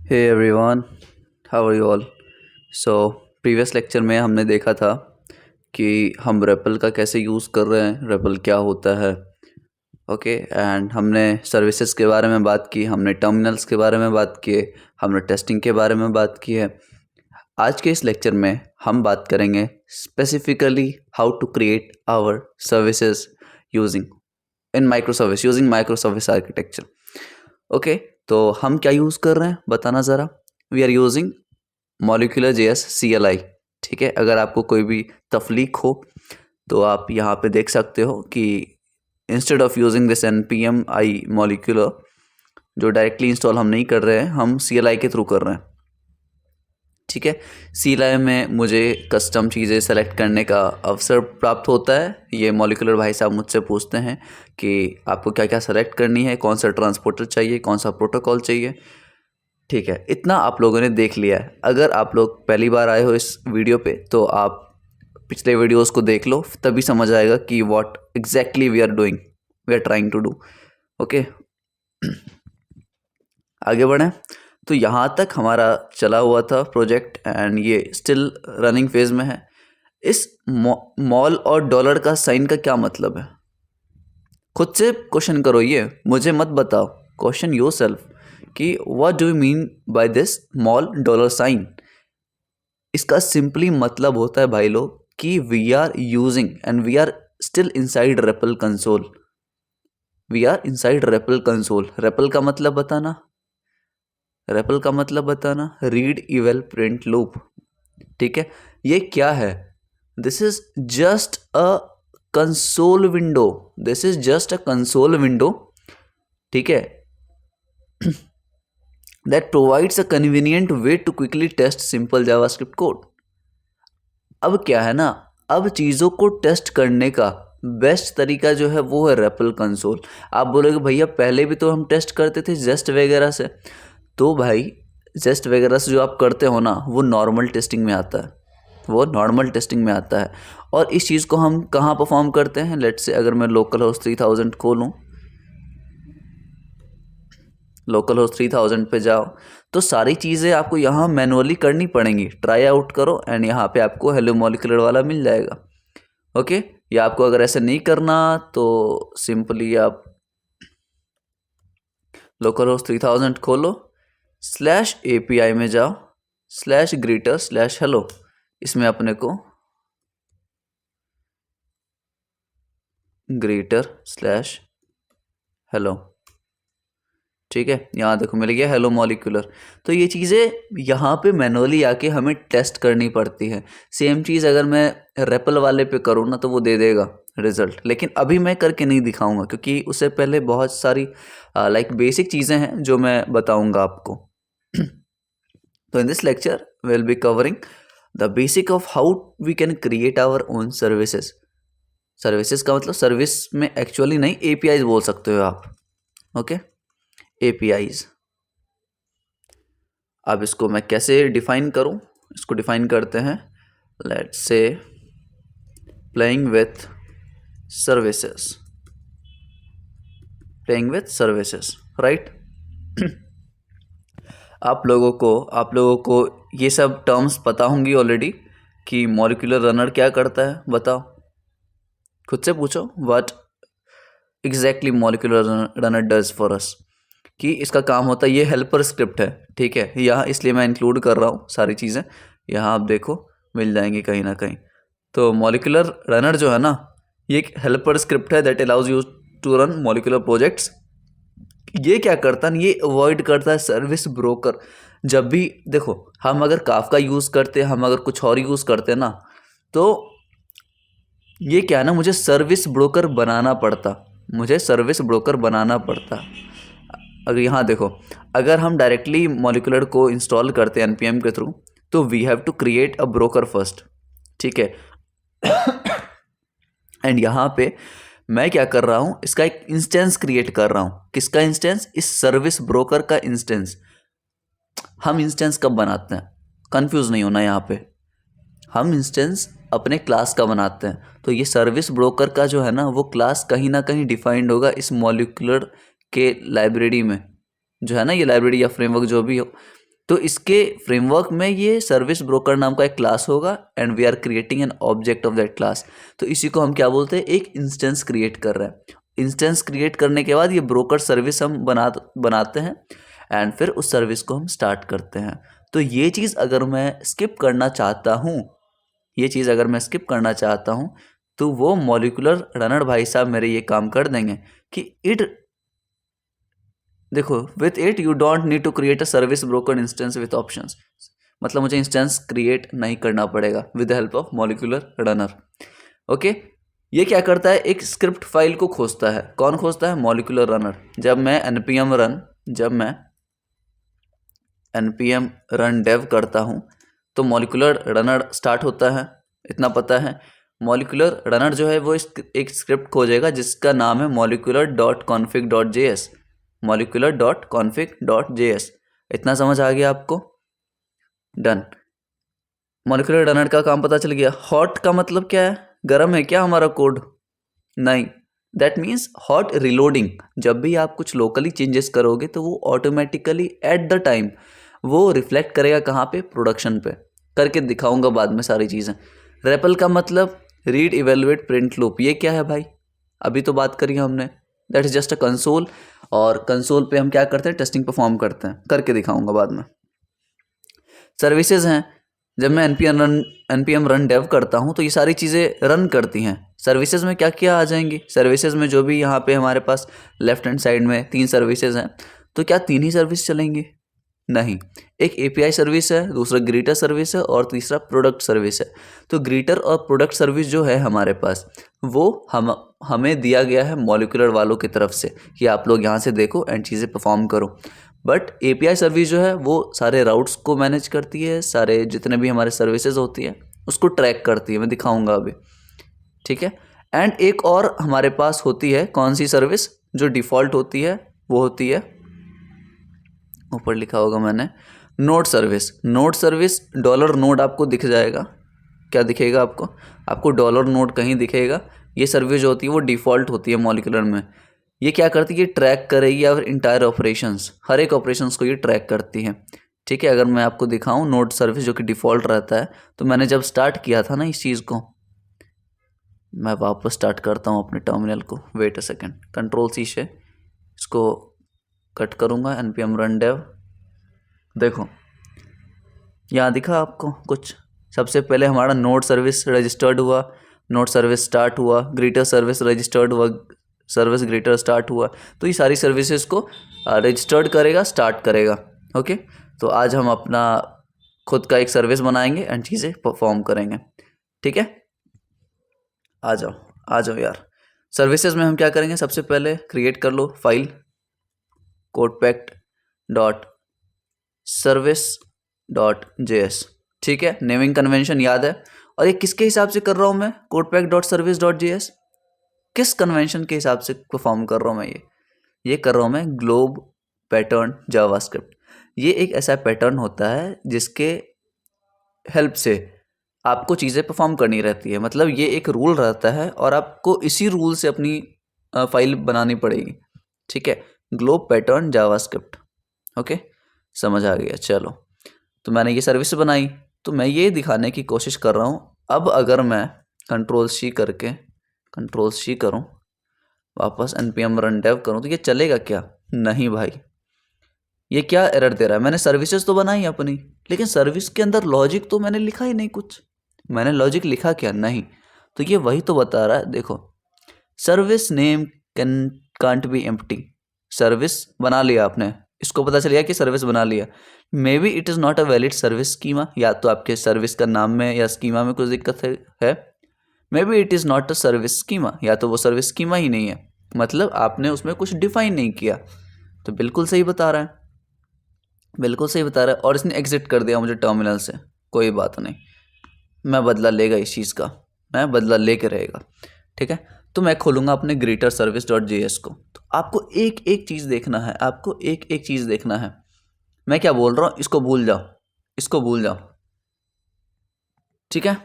Hey everyone, how are you all. So previous lecture में हमने देखा था कि हम रेपल का कैसे यूज़ कर रहे हैं, रेपल क्या होता है। ओके एंड हमने सर्विसेज के बारे में बात की, हमने टर्मिनल्स के बारे में बात किए, हमने टेस्टिंग के बारे में बात की है। आज के इस लेक्चर में हम बात करेंगे specifically how to create our services using micro service architecture. Okay, तो हम क्या यूज़ कर रहे हैं बताना ज़रा। We are using Moleculer JS CLI। ठीक है, अगर आपको कोई भी तफलीक हो तो आप यहाँ पे देख सकते हो कि instead of using this npm i molecular, जो डायरेक्टली इंस्टॉल हम नहीं कर रहे हैं, हम CLI के थ्रू कर रहे हैं। ठीक है, CLI में मुझे कस्टम चीज़ें सेलेक्ट करने का अवसर प्राप्त होता है। ये मॉलिक्यूलर भाई साहब मुझसे पूछते हैं कि आपको क्या क्या सेलेक्ट करनी है, कौन सा ट्रांसपोर्टर चाहिए, कौन सा प्रोटोकॉल चाहिए। ठीक है, इतना आप लोगों ने देख लिया है। अगर आप लोग पहली बार आए हो इस वीडियो पे तो आप पिछले वीडियोस को देख लो, तभी समझ आएगा कि what exactly we are trying to do. Okay, आगे बढ़ें। तो यहाँ तक हमारा चला हुआ था प्रोजेक्ट एंड ये स्टिल रनिंग फेज में है। इस मॉल और डॉलर का साइन का क्या मतलब है, खुद से क्वेश्चन करो, ये मुझे मत बताओ। क्वेश्चन योरसेल्फ कि what do you mean by this mol dollar sign. इसका सिंपली मतलब होता है भाई लोग कि we are using and we are still inside REPL console. We are inside REPL console. REPL का मतलब बताना, रेपल का मतलब बताना, रीड इवेल प्रिंट लूप। ठीक है, ये क्या है? This is just a console window. This is just a console window. ठीक है, that provides a convenient way to quickly test simple JavaScript code। अब क्या है ना, अब चीज़ों को टेस्ट करने का बेस्ट तरीका जो है वो है रेपल कंसोल। आप बोलोगे भैया पहले भी तो हम टेस्ट करते थे जेस्ट वगैरह से। तो भाई जेस्ट वगैरह से जो आप करते हो ना, वो नॉर्मल टेस्टिंग में आता है, वो नॉर्मल टेस्टिंग में आता है। और इस चीज़ को हम कहाँ परफॉर्म करते हैं? लेट्स से अगर मैं लोकल होस्ट 3000 खोलूँ, लोकल होस्ट 3000 पे जाओ तो सारी चीज़ें आपको यहाँ मैनुअली करनी पड़ेंगी। ट्राई आउट करो एंड यहाँ पे आपको हेलो मॉलिक्यूलर वाला मिल जाएगा। ओके, या आपको अगर ऐसे नहीं करना तो सिंपली आप लोकल होस्ट 3000 खोलो, /API में जाओ, /greeter/hello, इसमें अपने को greeter/hello, ठीक है, यहाँ देखो मिल गया हेलो मॉलिक्यूलर। तो ये चीज़ें यहाँ पे मैनुअली आके हमें टेस्ट करनी पड़ती है। सेम चीज़ अगर मैं रेपल वाले पे करूँ ना तो वो दे देगा रिजल्ट, लेकिन अभी मैं करके नहीं दिखाऊंगा क्योंकि उससे पहले बहुत सारी बेसिक चीज़ें हैं जो मैं बताऊंगा आपको। तो in this lecture will be covering the basic of how we can create our own services. Services का मतलब सर्विस में एक्चुअली नहीं, APIs बोल सकते हो आप। Okay, APIs। अब इसको मैं कैसे डिफाइन करूं? इसको डिफाइन करते हैं, let's say playing with services, playing with services, right. आप लोगों को ये सब टर्म्स पता होंगी ऑलरेडी कि मॉलिक्यूलर रनर क्या करता है, बताओ, खुद से पूछो what exactly molecular runner does for us. कि इसका काम होता है, ये हेल्पर स्क्रिप्ट है। ठीक है, यहाँ इसलिए मैं इंक्लूड कर रहा हूँ सारी चीज़ें, यहाँ आप देखो मिल जाएंगी कहीं ना कहीं। तो मॉलिक्यूलर रनर जो है ना, ये एक हेल्पर स्क्रिप्ट है that allows you to run Moleculer projects. ये क्या करता है? ये अवॉइड करता है सर्विस ब्रोकर। जब भी देखो हम अगर काफका यूज़ करते, हम अगर कुछ और यूज़ करते ना, तो ये क्या है ना, मुझे सर्विस ब्रोकर बनाना पड़ता, मुझे सर्विस ब्रोकर बनाना पड़ता। अगर यहाँ देखो, अगर हम डायरेक्टली मॉलिक्यूलर को इंस्टॉल करते हैं npm के थ्रू, तो we have to create a broker first. ठीक है, एंड यहाँ पे मैं क्या कर रहा हूँ, इसका एक इंस्टेंस क्रिएट कर रहा हूँ। किसका इंस्टेंस? इस सर्विस ब्रोकर का इंस्टेंस। हम इंस्टेंस कब बनाते हैं, कंफ्यूज नहीं होना यहाँ पे, हम इंस्टेंस अपने क्लास का बनाते हैं। तो ये सर्विस ब्रोकर का जो है ना, वो क्लास कहीं ना कहीं डिफाइंड होगा इस मॉलिक्यूलर के लाइब्रेरी में, जो है ना ये लाइब्रेरी या फ्रेमवर्क जो भी हो, तो इसके फ्रेमवर्क में ये सर्विस ब्रोकर नाम का एक क्लास होगा and we are creating an object of that class. तो इसी को हम क्या बोलते हैं, एक इंस्टेंस क्रिएट कर रहे हैं। इंस्टेंस क्रिएट करने के बाद ये ब्रोकर सर्विस हम बनाते हैं एंड फिर उस सर्विस को हम स्टार्ट करते हैं। तो ये चीज़ अगर मैं स्किप करना चाहता हूँ, ये चीज़ अगर मैं स्किप करना चाहता हूँ तो वो मॉलिक्यूलर रनर भाई साहब मेरे ये काम कर देंगे कि इट, देखो, with it you don't need to create a service broker instance with options. मतलब मुझे इंस्टेंस क्रिएट नहीं करना पड़ेगा with the help of Moleculer runner. Okay, ये क्या करता है, एक स्क्रिप्ट फाइल को खोजता है। कौन खोजता है, मॉलिक्यूलर रनर। जब मैं npm रन डेव करता हूँ तो मॉलिक्यूलर रनर स्टार्ट होता है, इतना पता है। मॉलिक्यूलर रनर जो है वो एक स्क्रिप्ट खोजेगा जिसका नाम है molecular.config.js, molecular.config.js। इतना समझ आ गया आपको? डन। मॉलिक्यूलर रनर का काम पता चल गया। हॉट का मतलब क्या है, गर्म है क्या हमारा कोड? नहीं, दैट मीन्स हॉट रिलोडिंग। जब भी आप कुछ लोकली चेंजेस करोगे तो वो ऑटोमेटिकली एट द टाइम वो रिफ्लेक्ट करेगा कहाँ पे, प्रोडक्शन पे। करके दिखाऊंगा बाद में सारी चीज़ें। रेपल का मतलब रीड इवेलुएट प्रिंट लूप। ये क्या है भाई, अभी तो बात करी हमने, that is just a console. और कंसोल पे हम क्या करते हैं, टेस्टिंग परफॉर्म करते हैं। करके दिखाऊंगा बाद में। सर्विसेज हैं, जब मैं npm रन डेव करता हूँ तो ये सारी चीज़ें रन करती हैं। सर्विसेज में क्या क्या आ जाएंगी, सर्विसेज में जो भी यहाँ पे हमारे पास लेफ्ट हैंड साइड में 3 सर्विसेज हैं, तो क्या 3 ही सर्विस चलेंगी? नहीं, एक API सर्विस है, दूसरा ग्रीटर सर्विस है और तीसरा प्रोडक्ट सर्विस है। तो ग्रीटर और प्रोडक्ट सर्विस जो है हमारे पास, वो हमें दिया गया है मॉलिक्यूलर वालों की तरफ से कि आप लोग यहाँ से देखो एंड चीज़ें परफॉर्म करो। बट API सर्विस जो है वो सारे राउट्स को मैनेज करती है, सारे जितने भी हमारे सर्विसेज होती है उसको ट्रैक करती है। मैं दिखाऊंगा अभी, ठीक है। एंड एक और हमारे पास होती है, कौन सी सर्विस, जो डिफ़ॉल्ट होती है वो होती है, ऊपर लिखा होगा मैंने, node service. Node service dollar node आपको दिख जाएगा। क्या दिखेगा आपको? आपको डॉलर नोड कहीं दिखेगा। ये सर्विस जो होती है वो डिफ़ॉल्ट होती है मॉलिक्यूलर में। ये क्या करती है, ट्रैक करेगी और इंटायर ऑपरेशंस, हर एक ऑपरेशंस को ये ट्रैक करती है, ठीक है। अगर मैं आपको दिखाऊं नोड सर्विस जो कि डिफ़ॉल्ट रहता है, तो मैंने जब स्टार्ट किया था ना इस चीज़ को, मैं वापस स्टार्ट करता हूं अपने टर्मिनल को, वेट अ सेकेंड, कंट्रोल-C से इसको कट करूंगा, npm रन डेव। देखो यहाँ दिखा आपको कुछ। सबसे पहले हमारा नोड सर्विस रजिस्टर्ड हुआ, नोड सर्विस स्टार्ट हुआ, ग्रीटर सर्विस रजिस्टर्ड हुआ, सर्विस ग्रीटर स्टार्ट हुआ। तो ये सारी सर्विसेज को रजिस्टर्ड करेगा, स्टार्ट करेगा। ओके, तो आज हम अपना खुद का एक सर्विस बनाएंगे एंड चीज़ें परफॉर्म करेंगे, ठीक है। आ जाओ यार। सर्विसेज में हम क्या करेंगे, सबसे पहले क्रिएट कर लो फाइल codepect.service.js, ठीक है। नेमिंग कन्वेंशन याद है। और ये किसके हिसाब से कर रहा हूँ मैं, codepect.service.js, किस कन्वेंशन के हिसाब से परफॉर्म कर रहा हूँ मैं? ये कर रहा हूँ मैं ग्लोब पैटर्न जावास्क्रिप्ट। ये एक ऐसा पैटर्न होता है जिसके हेल्प से आपको चीज़ें परफॉर्म करनी रहती है। मतलब ये एक रूल रहता है और आपको इसी रूल से अपनी फाइल बनानी पड़ेगी, ठीक है। ग्लोब पैटर्न जावास्क्रिप्ट, ओके, समझ आ गया। चलो, तो मैंने ये सर्विस बनाई, तो मैं ये दिखाने की कोशिश कर रहा हूँ। अब अगर मैं कंट्रोल-C करूँ, वापस npm रन डेव करूँ, तो ये चलेगा क्या? नहीं भाई, ये क्या एरर दे रहा है? मैंने सर्विसेज तो बनाई अपनी, लेकिन सर्विस के अंदर लॉजिक तो मैंने लिखा ही नहीं कुछ। मैंने लॉजिक लिखा क्या? नहीं। तो ये वही तो बता रहा है, देखो, service name can't be empty. Service बना लिया आपने, इसको पता चल गया कि सर्विस बना लिया। May be it is not a valid service schema, या तो आपके सर्विस का नाम में या स्कीमा में कुछ दिक्कत है। May be it is not a service schema, या तो वो सर्विस स्कीमा ही नहीं है, मतलब आपने उसमें कुछ डिफाइन नहीं किया। तो बिल्कुल सही बता रहा है, बिल्कुल सही बता रहा है। और इसने एग्जिट कर दिया मुझे टर्मिनल से, कोई बात नहीं, मैं बदला लेगा इस चीज़ का, मैं बदला लेके रहेगा, ठीक है। तो मैं खोलूँगा अपने ग्रीटर सर्विस डॉट JS को। तो आपको एक एक चीज़ देखना है, आपको एक एक चीज़ देखना है। मैं क्या बोल रहा हूँ, इसको भूल जाओ, इसको भूल जाओ, ठीक है।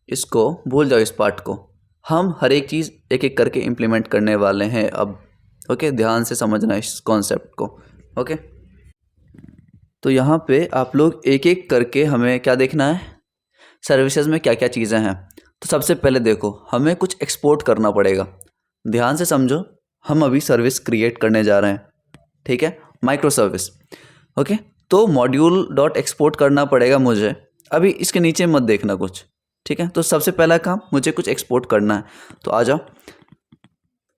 इसको भूल जाओ, इस पार्ट को। हम हर एक चीज़ एक एक करके इम्प्लीमेंट करने वाले हैं अब, ओके। ध्यान से समझना इस कॉन्सेप्ट को, ओके। तो यहाँ पे आप लोग एक एक करके हमें क्या देखना है, सर्विसेज में क्या क्या चीज़ें हैं। तो सबसे पहले देखो, हमें कुछ एक्सपोर्ट करना पड़ेगा। ध्यान से समझो, हम अभी सर्विस क्रिएट करने जा रहे हैं, ठीक है, माइक्रो सर्विस। ओके, तो मॉड्यूल डॉट एक्सपोर्ट करना पड़ेगा मुझे। अभी इसके नीचे मत देखना कुछ, ठीक है। तो सबसे पहला काम, मुझे कुछ एक्सपोर्ट करना है, तो आ जाओ।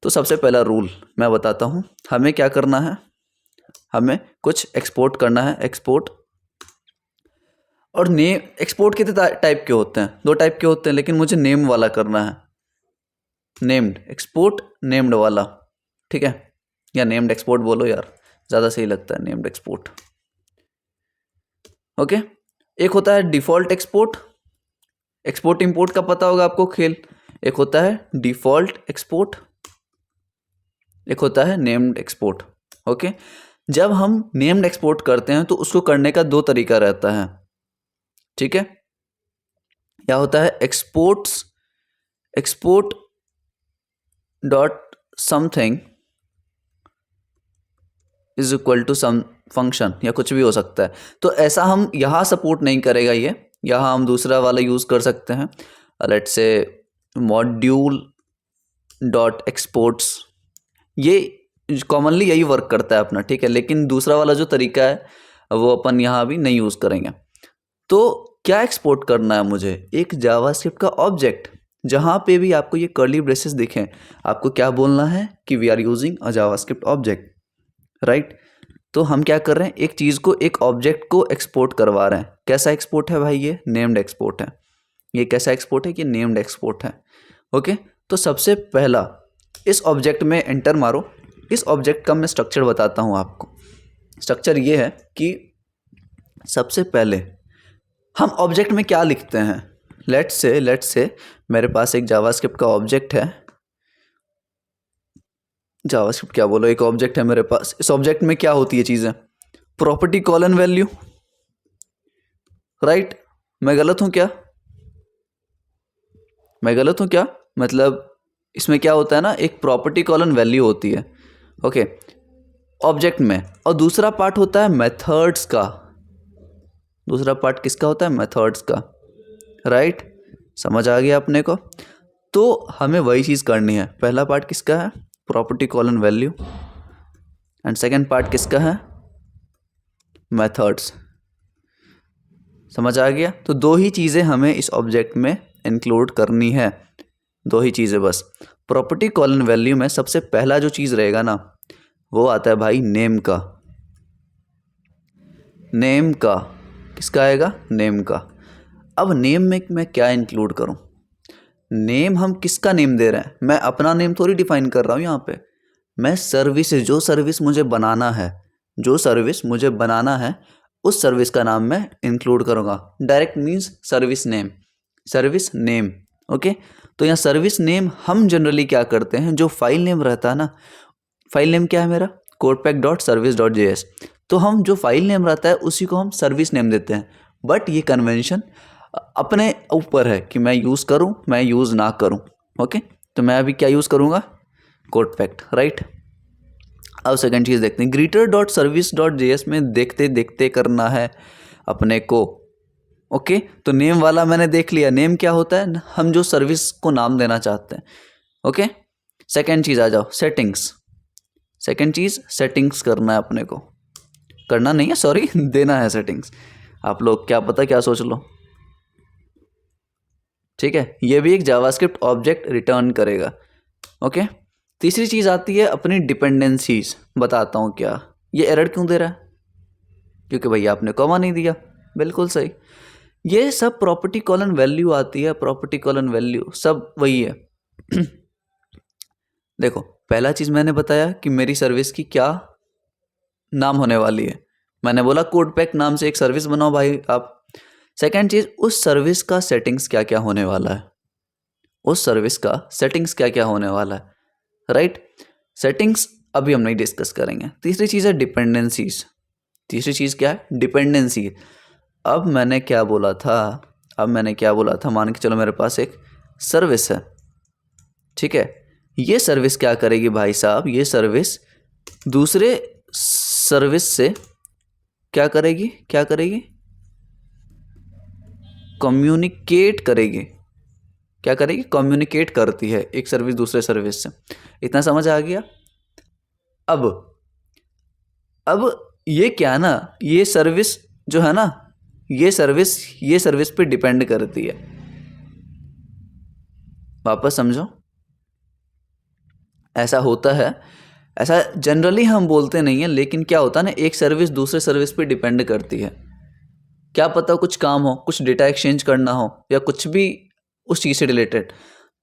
तो सबसे पहला रूल मैं बताता हूँ, हमें क्या करना है, हमें कुछ एक्सपोर्ट करना है। एक्सपोर्ट और नेम, एक्सपोर्ट कितने टाइप के होते हैं, 2 टाइप के होते हैं, लेकिन मुझे नेम वाला करना है। नेम्ड एक्सपोर्ट, नेम्ड वाला, ठीक है, या नेम्ड एक्सपोर्ट बोलो यार, ज़्यादा सही लगता है नेम्ड एक्सपोर्ट। ओके, एक होता है डिफ़ॉल्ट एक्सपोर्ट, एक्सपोर्ट इंपोर्ट का पता होगा आपको खेल। एक होता है डिफ़ॉल्ट एक्सपोर्ट, एक होता है नेम्ड एक्सपोर्ट। ओके, जब हम नेम्ड एक्सपोर्ट करते हैं तो उसको करने का 2 तरीका रहता है, ठीक है। क्या होता है, export dot something is equal to some function, या कुछ भी हो सकता है। तो ऐसा हम यहाँ सपोर्ट नहीं करेगा ये, यहाँ हम दूसरा वाला यूज़ कर सकते हैं। Let's say module dot exports, ये कॉमनली यही वर्क करता है अपना, ठीक है। लेकिन दूसरा वाला जो तरीका है वो अपन यहाँ भी नहीं यूज़ करेंगे। तो क्या एक्सपोर्ट करना है मुझे, एक जावास्क्रिप्ट का ऑब्जेक्ट। जहाँ पे भी आपको ये कर्ली ब्रेसेस दिखें, आपको क्या बोलना है कि we are using a JavaScript object, right. तो हम क्या कर रहे हैं, एक चीज़ को, एक ऑब्जेक्ट को एक्सपोर्ट करवा रहे हैं। कैसा एक्सपोर्ट है भाई, ये नेम्ड एक्सपोर्ट है। ये कैसा एक्सपोर्ट है कि नेम्ड एक्सपोर्ट है। ओके, तो सबसे पहला इस ऑब्जेक्ट में एंटर मारो। इस ऑब्जेक्ट का मैं स्ट्रक्चर बताता हूँ आपको। स्ट्रक्चर ये है कि सबसे पहले हम ऑब्जेक्ट में क्या लिखते हैं। लेट्स से मेरे पास एक जावास्क्रिप्ट का ऑब्जेक्ट है, जावास्क्रिप्ट क्या बोलो, एक ऑब्जेक्ट है मेरे पास। इस ऑब्जेक्ट में क्या होती है चीज़ें, प्रॉपर्टी कॉलन वैल्यू, राइट। मैं गलत हूँ क्या, मैं गलत हूँ क्या, मतलब इसमें क्या होता है ना, एक प्रॉपर्टी कॉलन वैल्यू होती है, ओके, ऑब्जेक्ट में। और दूसरा पार्ट होता है मेथड्स का। दूसरा पार्ट किसका होता है, मेथड्स का, राइट। समझ आ गया अपने को। तो हमें वही चीज़ करनी है। पहला पार्ट किसका है, property colon value, and second part किसका है, मेथड्स। समझ आ गया। तो 2 ही चीज़ें हमें इस ऑब्जेक्ट में इंक्लूड करनी है, 2 ही चीज़ें बस। प्रॉपर्टी कॉलन वैल्यू में सबसे पहला जो चीज़ रहेगा ना, वो आता है भाई नेम का। नेम का किसका आएगा, नेम का। अब नेम में मैं क्या इंक्लूड करूं, नेम हम किसका नेम दे रहे हैं, मैं अपना नेम थोड़ी डिफाइन कर रहा हूं यहाँ पे। मैं सर्विस, जो सर्विस मुझे बनाना है, जो सर्विस मुझे बनाना है, उस सर्विस का नाम मैं इंक्लूड करूँगा। Direct means service name, service name, okay. तो यहाँ सर्विस नेम हम जनरली क्या करते हैं, जो फाइल नेम रहता है ना, फाइल नेम क्या है मेरा, codepad.service.js। तो हम जो फाइल नेम रहता है उसी को हम सर्विस नेम देते हैं। बट ये कन्वेंशन अपने ऊपर है कि मैं यूज़ करूँ, मैं यूज़ ना करूँ, ओके। तो मैं अभी क्या यूज़ करूँगा, कोडपैक्ट, राइट। अब सेकंड चीज़ देखते हैं, greeter.service.js में देखते देखते करना है अपने को, ओके। तो नेम वाला मैंने देख लिया, नेम क्या होता है, हम जो सर्विस को नाम देना चाहते हैं, ओके। सेकंड चीज़ आ जाओ, सेटिंग्स। सेकंड चीज़ सेटिंग्स करना है अपने को, करना नहीं है सॉरी देना है सेटिंग्स। आप लोग क्या पता क्या सोच लो, ठीक है। ये भी एक जावास्क्रिप्ट ऑब्जेक्ट रिटर्न करेगा, ओके। तीसरी चीज़ आती है अपनी डिपेंडेंसीज। बताता हूँ क्या, ये एरर क्यों दे रहा है, क्योंकि भैया आपने कॉमा नहीं दिया, बिल्कुल सही। ये सब प्रॉपर्टी कॉलन वैल्यू आती है, प्रॉपर्टी कॉलन वैल्यू सब वही है। देखो, पहला चीज़ मैंने बताया कि मेरी सर्विस की क्या नाम होने वाली है, मैंने बोला कोडपैक नाम से एक सर्विस बनाओ भाई आप। सेकंड चीज़, उस सर्विस का सेटिंग्स क्या क्या होने वाला है, उस सर्विस का सेटिंग्स क्या क्या होने वाला है, राइट। सेटिंग्स अभी हम नहीं डिस्कस करेंगे। तीसरी चीज़ है डिपेंडेंसीज। तीसरी चीज़ क्या है, डिपेंडेंसी। अब मैंने क्या बोला था, मान के चलो मेरे पास एक सर्विस है, ठीक है। ये सर्विस क्या करेगी भाई साहब, ये सर्विस दूसरे सर्विस से क्या करेगी, क्या करेगी, कम्युनिकेट करेगी। क्या करेगी, कम्युनिकेट करती है एक सर्विस दूसरे सर्विस से। इतना समझ आ गया। अब ये क्या है ना, ये सर्विस जो है ना, ये सर्विस पे डिपेंड करती है। वापस समझो, ऐसा होता है, ऐसा जनरली हम बोलते नहीं है, लेकिन क्या होता है ना, एक सर्विस दूसरे सर्विस पे डिपेंड करती है। क्या पता कुछ काम हो, कुछ डेटा एक्सचेंज करना हो, या कुछ भी उस चीज़ से रिलेटेड,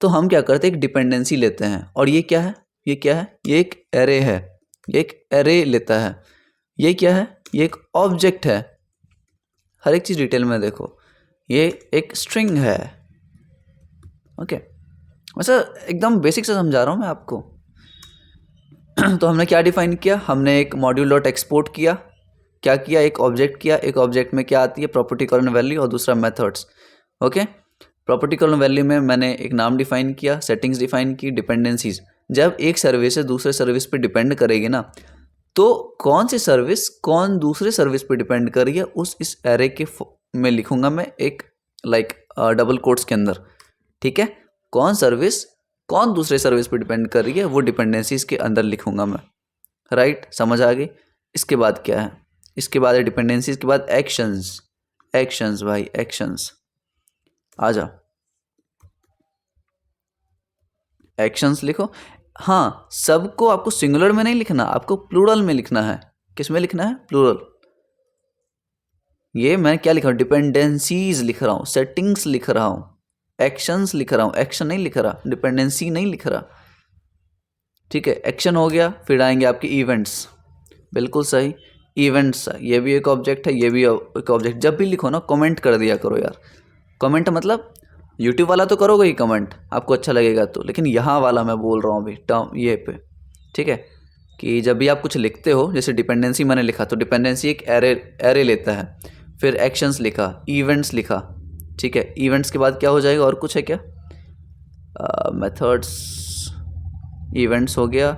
तो हम क्या करते हैं, एक डिपेंडेंसी लेते हैं। और ये क्या है, ये क्या है, ये एक एरे है, ये एक एरे लेता है। ये क्या है, ये एक ऑब्जेक्ट है। हर एक चीज़ डिटेल में देखो, ये एक स्ट्रिंग है। ओके, वैसे एकदम बेसिक से समझा रहा हूँ मैं आपको। तो हमने क्या डिफाइन किया, हमने एक मॉड्यूल डॉट एक्सपोर्ट किया, क्या किया, एक ऑब्जेक्ट किया। एक ऑब्जेक्ट में क्या आती है, प्रॉपर्टी कॉलन वैल्यू, और दूसरा methods. Okay, property colon value में मैंने एक नाम डिफाइन किया, सेटिंग्स डिफाइन की, डिपेंडेंसीज। जब एक सर्विस से दूसरे सर्विस पे डिपेंड करेगी ना, तो कौन सी सर्विस कौन दूसरे सर्विस पे डिपेंड कर रही है, इस एरे के में लिखूंगा मैं एक डबल कोट्स के अंदर। ठीक है, कौन सर्विस कौन दूसरे सर्विस पे डिपेंड कर रही है, वो डिपेंडेंसीज के अंदर लिखूंगा मैं। राइट, समझ आ गई। इसके बाद क्या है, इसके बाद है डिपेंडेंसीज के बाद एक्शंस। एक्शंस भाई, एक्शंस आ जाओ, एक्शंस लिखो। हाँ, सबको आपको सिंगुलर में नहीं लिखना, आपको प्लूरल में लिखना है। किस में लिखना है, प्लूरल। ये मैं क्या लिख रहा हूँ, डिपेंडेंसीज लिख रहा हूँ, सेटिंग्स लिख रहा हूँ, एक्शंस लिख रहा हूँ, एक्शन नहीं लिख रहा, डिपेंडेंसी नहीं लिख रहा। ठीक है, एक्शन हो गया, फिर आएंगे आपके इवेंट्स। बिल्कुल सही, इवेंट्स, ये भी एक ऑब्जेक्ट है, ये भी एक ऑब्जेक्ट। जब भी लिखो ना, कमेंट कर दिया करो यार। कमेंट मतलब यूट्यूब वाला तो करोगे ही कमेंट, आपको अच्छा लगेगा तो, लेकिन यहाँ वाला मैं बोल रहा हूँ अभी टर्म ये पे। ठीक है, कि जब भी आप कुछ लिखते हो, जैसे डिपेंडेंसी मैंने लिखा, तो डिपेंडेंसी एक एरे लेता है। फिर एक्शंस लिखा, इवेंट्स लिखा। ठीक है, इवेंट्स के बाद क्या हो जाएगा, और कुछ है क्या, मेथड्स, इवेंट्स हो गया।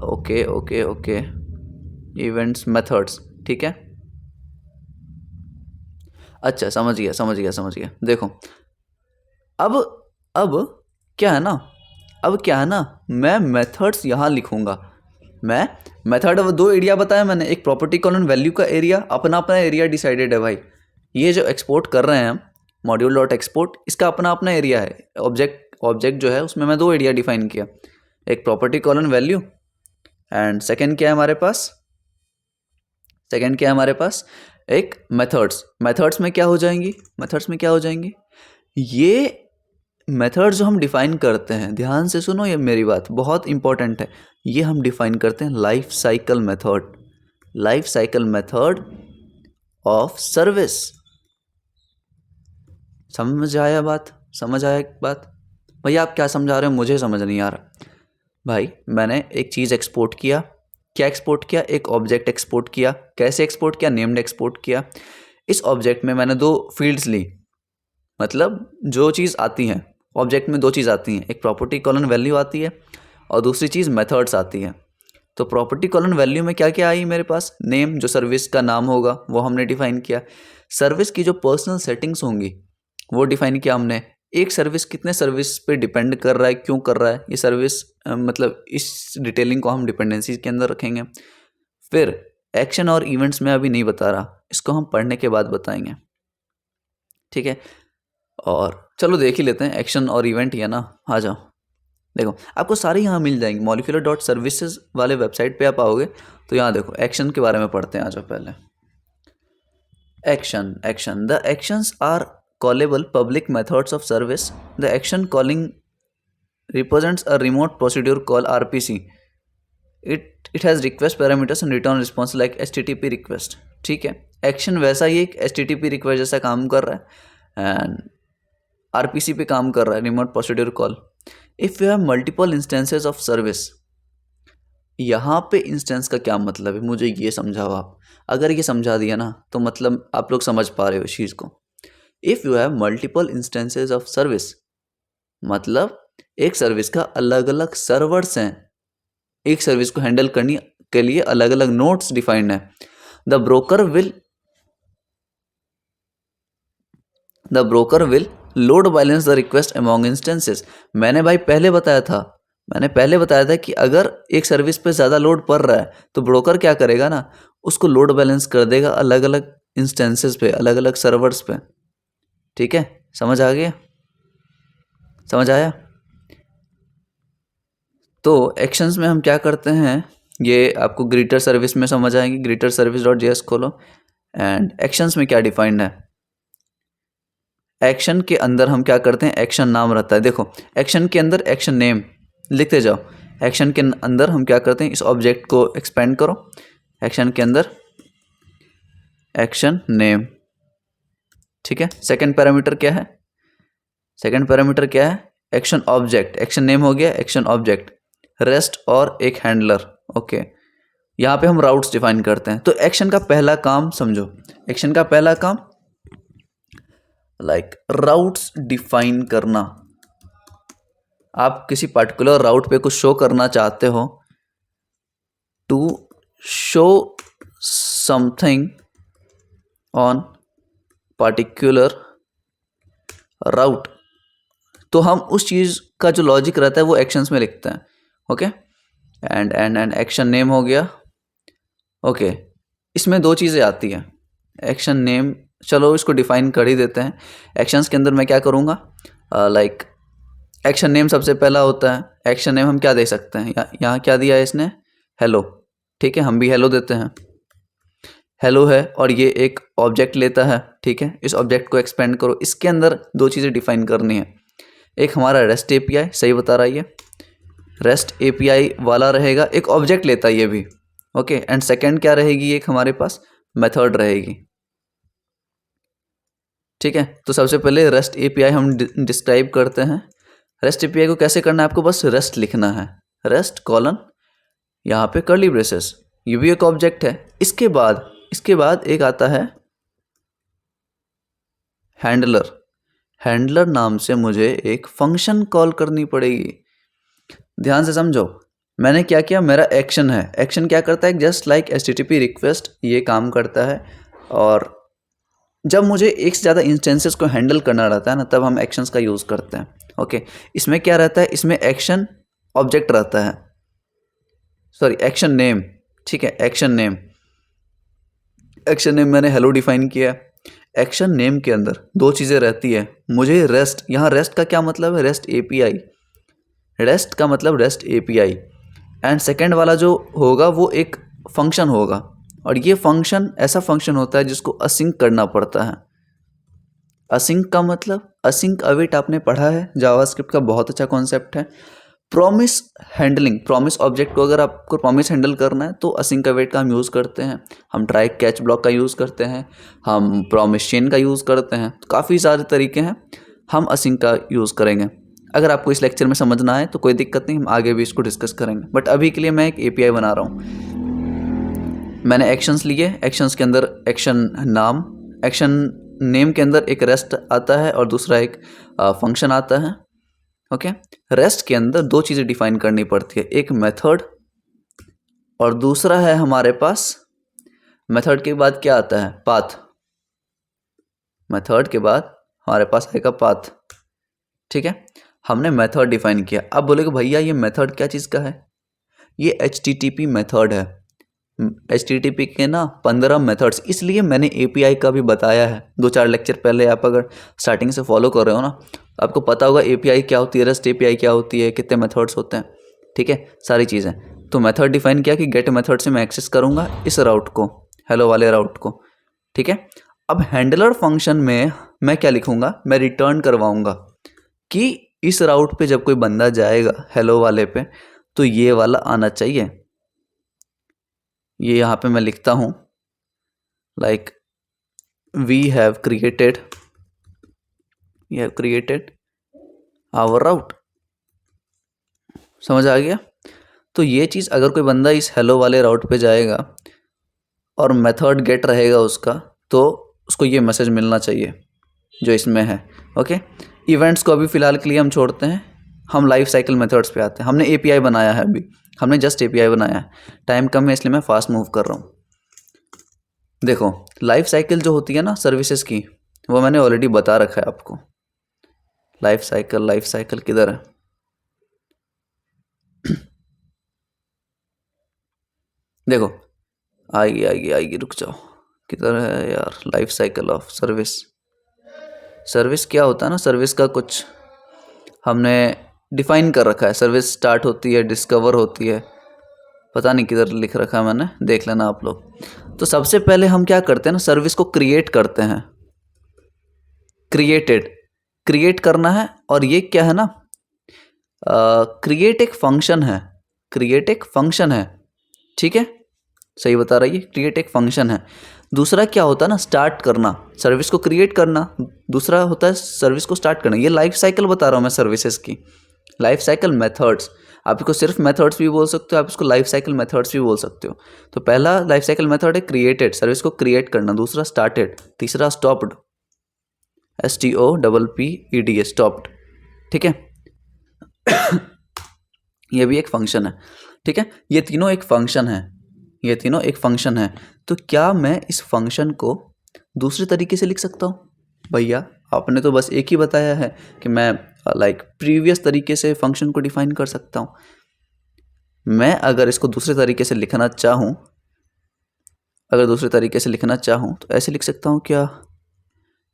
Okay okay okay, events, methods. ठीक है, अच्छा समझ गया समझ गया समझ गया। देखो, अब अब क्या है ना, अब क्या है ना, मैं मेथड्स यहाँ लिखूंगा। मैं मेथड, अब दो एरिया बताया मैंने, एक प्रॉपर्टी कॉलन वैल्यू का एरिया, अपना अपना एरिया डिसाइडेड है भाई। ये जो एक्सपोर्ट कर रहे हैं हम, मॉड्यूल डॉट एक्सपोर्ट, इसका अपना अपना एरिया है। ऑब्जेक्ट जो है उसमें मैं दो एरिया डिफाइन किया, एक property colon value, and second क्या है हमारे पास, सेकेंड क्या है हमारे पास, एक मेथड्स। मेथड्स में क्या हो जाएंगी, मेथड्स में क्या हो जाएंगी, ये मेथड जो हम डिफाइन करते हैं, ध्यान से सुनो, ये मेरी बात बहुत इंपॉर्टेंट है। ये हम डिफाइन करते हैं life cycle method, life cycle method of service. समझ आया बात, समझ आया बात। भैया आप क्या समझा रहे हो, मुझे समझ नहीं आ रहा। भाई मैंने एक चीज़ एक्सपोर्ट किया, क्या एक्सपोर्ट किया, एक ऑब्जेक्ट एक्सपोर्ट किया। कैसे एक्सपोर्ट किया, नेम्ड एक्सपोर्ट किया। इस ऑब्जेक्ट में मैंने दो फील्ड्स ली, मतलब जो चीज़ आती हैं ऑब्जेक्ट में, दो चीज़ आती हैं, एक प्रॉपर्टी कॉलन वैल्यू आती है और दूसरी चीज़ मेथड्स आती है। तो प्रॉपर्टी कॉलन वैल्यू में क्या क्या आई मेरे पास, नेम, जो सर्विस का नाम होगा वो हमने डिफाइन किया। सर्विस की जो पर्सनल सेटिंग्स होंगी वो डिफाइन किया हमने। एक सर्विस कितने सर्विस पे डिपेंड कर रहा है, क्यों कर रहा है, ये सर्विस मतलब इस डिटेलिंग को हम डिपेंडेंसी के अंदर रखेंगे। फिर एक्शन और इवेंट्स में अभी नहीं बता रहा, इसको हम पढ़ने के बाद बताएंगे। ठीक है, और चलो देख ही लेते हैं, एक्शन और इवेंट ही है ना। आ जाओ, देखो आपको सारे यहाँ मिल जाएंगे, मॉलिक्यूलर डॉट सर्विसेज वाले वेबसाइट पे आप आओगे तो यहाँ देखो एक्शन के बारे में पढ़ते हैं। आ जाओ पहले, action. Action, the actions are callable public methods of service. The action calling represents a remote procedure called RPC. It has request parameters and return response like HTTP request. ठीक है, एक्शन वैसा ही एक HTTP रिक्वेस्ट जैसा काम कर रहा है and RPC पे काम कर रहा है, remote procedure call. If you have multiple instances of service, यहाँ पे इंस्टेंस का क्या मतलब है, मुझे ये समझाओ आप। अगर ये समझा दिया ना तो मतलब आप लोग समझ पा रहे हो इस चीज़ को। If you have multiple instances of service, मतलब एक सर्विस का अलग अलग सर्वर्स हैं, एक सर्विस को हैंडल करने के लिए अलग अलग नोड्स डिफाइंड हैं। The broker will load balance the request among instances. मैंने पहले बताया था कि अगर एक सर्विस पे ज़्यादा लोड पड़ रहा है तो ब्रोकर क्या करेगा ना, उसको लोड बैलेंस कर देगा अलग अलग इंस्टेंसेस पे, अलग अलग सर्वर्स पे। ठीक है, समझ आ गया? समझ आया? तो एक्शंस में हम क्या करते हैं, ये आपको ग्रीटर सर्विस में समझ आएंगे। ग्रीटर सर्विस .js खोलो एंड एक्शंस में क्या डिफाइंड है। एक्शन के अंदर हम क्या करते हैं, एक्शन नाम रहता है। देखो, एक्शन के अंदर एक्शन नेम लिखते जाओ। एक्शन के अंदर हम क्या करते हैं, इस ऑब्जेक्ट को एक्सपेंड करो। एक्शन के अंदर एक्शन नेम, ठीक है। सेकंड पैरामीटर क्या है, एक्शन ऑब्जेक्ट। एक्शन नेम हो गया, एक्शन ऑब्जेक्ट, रेस्ट और एक हैंडलर। ओके, यहाँ पे हम राउट्स डिफाइन करते हैं। तो एक्शन का पहला काम समझो, एक्शन का पहला काम राउट्स डिफाइन करना। आप किसी पर्टिकुलर राउट पे कुछ शो करना चाहते हो, to show something on particular route, तो हम उस चीज़ का जो लॉजिक रहता है वो एक्शंस में लिखते हैं। ओके, एंड एक्शन नेम हो गया। ओके, इसमें दो चीज़ें आती हैं। एक्शन नेम, चलो इसको डिफाइन कर ही देते हैं। एक्शंस के अंदर मैं क्या करूँगा, एक्शन नेम सबसे पहला होता है। एक्शन नेम हम क्या दे सकते हैं, यहाँ क्या दिया है इसने, हेलो। ठीक है, हम भी हेलो देते हैं, हेलो है, और ये एक ऑब्जेक्ट लेता है। ठीक है, इस ऑब्जेक्ट को एक्सपेंड करो। इसके अंदर दो चीज़ें डिफाइन करनी है। एक हमारा रेस्ट एपीआई, सही बता रहा है ये, रेस्ट एपीआई वाला रहेगा, एक ऑब्जेक्ट लेता है ये भी। ओके, एंड सेकंड क्या रहेगी, एक हमारे पास मेथड रहेगी। ठीक है, तो सबसे पहले रेस्ट एपीआई हम डिस्क्राइब करते हैं। रेस्ट एपीआई को कैसे करना है, आपको बस रेस्ट लिखना है, रेस्ट कॉलन, यहाँ पे कर्ली ब्रेसेस, ये भी एक ऑब्जेक्ट है। इसके बाद एक आता है हैंडलर। हैंडलर नाम से मुझे एक फंक्शन कॉल करनी पड़ेगी। ध्यान से समझो, मैंने क्या किया, मेरा एक्शन है, एक्शन क्या करता है, जस्ट लाइक HTTP रिक्वेस्ट ये काम करता है। और जब मुझे एक से ज़्यादा इंस्टेंसेस को हैंडल करना रहता है ना, तब हम एक्शंस का यूज़ करते हैं। ओके, इसमें क्या रहता है, इसमें एक्शन ऑब्जेक्ट रहता है, सॉरी एक्शन नेम। ठीक है, एक्शन नेम मैंने हेलो डिफाइन किया। एक्शन नेम के अंदर दो चीज़ें रहती है। मुझे रेस्ट, यहाँ रेस्ट का क्या मतलब है, रेस्ट एपीआई, रेस्ट का मतलब रेस्ट एपीआई। एंड सेकंड वाला जो होगा वो एक फंक्शन होगा, और ये फंक्शन ऐसा फंक्शन होता है जिसको असिंक करना पड़ता है। असिंक का मतलब, असिंक अवेट आपने पढ़ा है, जावास्क्रिप्ट का बहुत अच्छा कॉन्सेप्ट है। प्रॉमिस हैंडलिंग, प्रॉमिस ऑब्जेक्ट को अगर आपको प्रॉमिस हैंडल करना है तो असिंक अवेट का हम यूज़ करते हैं, हम ट्राई कैच ब्लॉक का यूज़ करते हैं, हम प्रॉमिस चेन का यूज़ करते हैं। तो काफ़ी सारे तरीके हैं, हम असिंक का यूज़ करेंगे। अगर आपको इस लेक्चर में समझना है तो कोई दिक्कत नहीं, हम आगे भी इसको डिस्कस करेंगे, बट अभी के लिए मैं एक एपीआई बना रहा हूँ। मैंने एक्शंस लिए, एक्शंस के अंदर एक्शन नाम, एक्शन नेम के अंदर एक रेस्ट आता है और दूसरा एक फंक्शन आता है। ओके, रेस्ट के अंदर दो चीज़ें डिफाइन करनी पड़ती है, एक मेथड और दूसरा है हमारे पास, मेथड के बाद क्या आता है, पाथ। मेथड के बाद हमारे पास आएगा पाथ। ठीक है, हमने मेथड डिफाइन किया। अब बोलेगे भैया ये मेथड क्या चीज़ का है, ये HTTP मेथड है। HTTP के ना 15 मेथड्स, इसलिए मैंने API का भी बताया है 2-4 लेक्चर पहले। आप अगर स्टार्टिंग से फॉलो कर रहे हो ना, आपको पता होगा API क्या होती है, रेस्ट API क्या होती है, कितने मेथड्स होते हैं। ठीक है, सारी चीज़ें। तो मेथड डिफाइन किया कि गेट मेथड से मैं एक्सेस करूँगा इस राउट को, हेलो वाले राउट को। ठीक है, अब हैंडलर फंक्शन में मैं क्या लिखूँगा, मैं रिटर्न करवाऊँगा कि इस राउट पे जब कोई बंदा जाएगा हेलो वाले पे तो ये वाला आना चाहिए। ये यहाँ पे मैं लिखता हूँ, like we have created our route. समझ आ गया? तो ये चीज़, अगर कोई बंदा इस हेलो वाले राउट पे जाएगा और मेथड गेट रहेगा उसका, तो उसको ये मैसेज मिलना चाहिए जो इसमें है। ओके, इवेंट्स को अभी फ़िलहाल के लिए हम छोड़ते हैं, हम लाइफ साइकिल मेथड्स पे आते हैं। हमने API बनाया है, अभी हमने जस्ट API बनाया है, टाइम कम है इसलिए मैं फास्ट मूव कर रहा हूँ। देखो लाइफ साइकिल जो होती है ना सर्विसेज की, वो मैंने ऑलरेडी बता रखा है आपको। लाइफ साइकिल किधर है? देखो आएगी आएगी आएगी, रुक जाओ, किधर है यार life cycle of service. Service क्या होता है ना, सर्विस का कुछ हमने डिफाइन कर रखा है। सर्विस स्टार्ट होती है, डिस्कवर होती है, पता नहीं किधर लिख रखा है मैंने, देख लेना आप लोग। तो सबसे पहले हम क्या करते हैं ना, सर्विस को क्रिएट करते हैं। क्रिएट करना है, और ये क्या है ना, क्रिएट एक फंक्शन है। क्रिएट एक फंक्शन है, ठीक है, सही बता रही है, क्रिएट एक फंक्शन है। दूसरा क्या होता है ना, स्टार्ट करना, सर्विस को क्रिएट करना। दूसरा होता है सर्विस को स्टार्ट करना। ये लाइफ साइकिल बता रहा हूँ मैं सर्विसेज की, लाइफ साइकिल मेथड्स। आप इसको सिर्फ मेथड्स भी बोल सकते हो, आप इसको लाइफ साइकिल मेथड्स भी बोल सकते हो। तो पहला लाइफ साइकिल मेथड है क्रिएटेड, सर्विस को क्रिएट करना। दूसरा स्टार्टेड, तीसरा स्टॉप्ड, STOPPED, स्टॉप्ड, ठीक है। ये भी एक फंक्शन है, ठीक है। ये तीनों एक फंक्शन है, ये तीनों एक फंक्शन है। तो क्या मैं इस फंक्शन को दूसरे तरीके से लिख सकता हूँ? भैया आपने तो बस एक ही बताया है कि मैं प्रीवियस तरीके से फंक्शन को डिफाइन कर सकता हूँ। मैं अगर इसको दूसरे तरीके से लिखना चाहूँ, तो ऐसे लिख सकता हूँ क्या?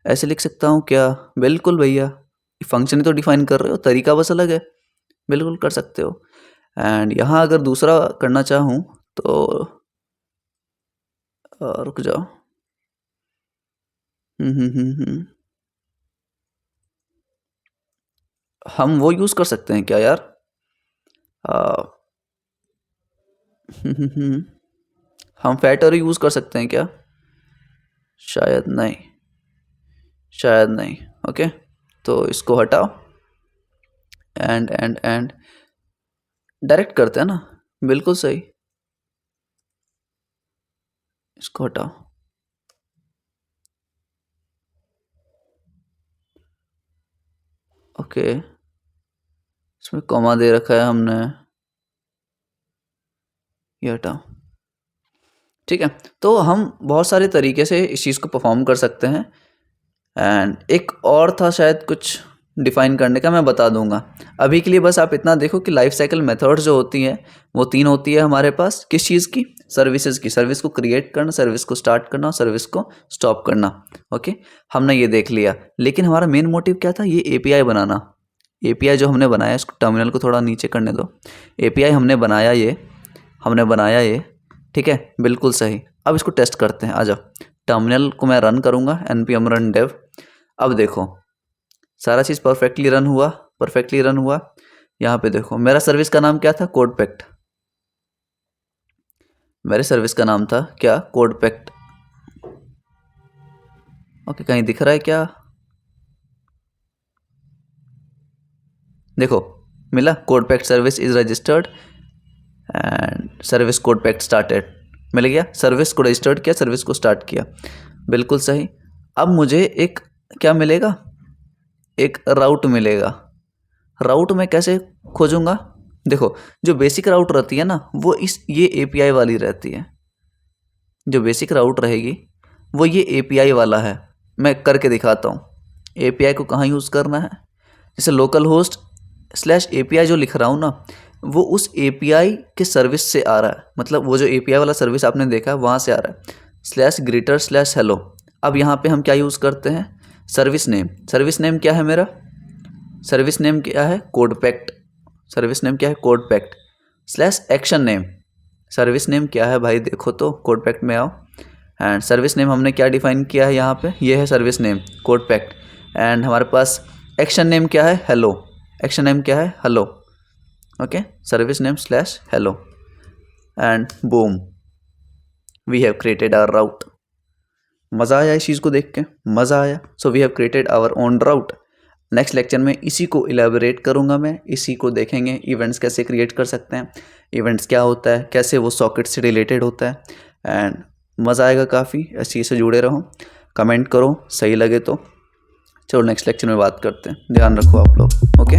ऐसे लिख सकता हूँ क्या? बिल्कुल भैया, फंक्शन ही तो डिफाइन कर रहे हो, तरीका बस अलग है, बिल्कुल कर सकते हो। एंड यहाँ अगर दूसरा करना चाहूँ तो रुक जाओ, हम वो यूज़ कर सकते हैं क्या यार? हम फैटर यूज़ कर सकते हैं क्या? शायद नहीं। ओके, तो इसको हटाओ एंड डायरेक्ट करते हैं ना, बिल्कुल सही, इसको हटाओ। ओके, इसमें कॉमा दे रखा है हमने, ये हटाओ, ठीक है। तो हम बहुत सारे तरीके से इस चीज़ को परफॉर्म कर सकते हैं। एंड एक और था शायद कुछ डिफाइन करने का, मैं बता दूंगा। अभी के लिए बस आप इतना देखो कि लाइफ साइकिल मेथड्स जो होती हैं वो 3 होती है हमारे पास। किस चीज़ की? सर्विसेज की। सर्विस को क्रिएट करना, सर्विस को स्टार्ट करना और सर्विस को स्टॉप करना। ओके, हमने ये देख लिया, लेकिन हमारा मेन मोटिव क्या था? ये API बनाना। API जो हमने बनाया, इसको टर्मिनल को थोड़ा नीचे करने दो। API हमने बनाया ये, ठीक है, बिल्कुल सही। अब इसको टेस्ट करते हैं, आ जाओ। टर्मिनल को मैं रन करूँगा, npm run dev। अब देखो सारा चीज़ परफेक्टली रन हुआ। यहाँ पे देखो मेरा सर्विस का नाम क्या था? कोडपैक्ट। मेरे सर्विस का नाम था क्या? कोडपैक्ट। ओके, कहीं दिख रहा है क्या? देखो मिला, codepact service is registered and service codepact started, मिल गया। सर्विस को रजिस्टर्ड किया, सर्विस को स्टार्ट किया, बिल्कुल सही। अब मुझे एक क्या मिलेगा? एक राउट मिलेगा। राउट मैं कैसे खोजूंगा? देखो जो बेसिक राउट रहती है ना, वो ये API वाली रहती है। जो बेसिक राउट रहेगी वो ये API वाला है। मैं करके दिखाता हूँ। API को कहाँ यूज़ करना है? जैसे लोकल होस्ट /API जो लिख रहा हूँ ना, वो उस API के सर्विस से आ रहा है। मतलब वो जो API वाला सर्विस आपने देखा है वहाँ से आ रहा है। /greeter/hello। अब यहाँ पे हम क्या यूज़ करते हैं? Service name. सर्विस नेम क्या है मेरा? सर्विस नेम क्या है? कोडपैक्ट। सर्विस नेम क्या है? Codepact. /Action name. Service name क्या है भाई? देखो तो कोडपैक्ट में आओ। एंड सर्विस नेम हमने क्या डिफाइन किया है यहाँ पे? ये है सर्विस नेम कोडपैक्ट। एंड हमारे पास एक्शन नेम क्या है? हेलो। एक्शन नेम क्या है? Hello. Okay, service name /hello and boom, we have created our route. मज़ा आया इस चीज़ को देख के? मज़ा आया। So we have created our own route. Next lecture में इसी को इलेबोरेट करूँगा मैं, इसी को देखेंगे। इवेंट्स कैसे क्रिएट कर सकते हैं, इवेंट्स क्या होता है, कैसे वो सॉकेट से रिलेटेड होता है। एंड मज़ा आएगा काफ़ी, इस चीज़ से जुड़े रहो, कमेंट करो सही लगे तो। चलो नेक्स्ट लेक्चर में बात करते हैं, ध्यान रखो आप लोग। ओके।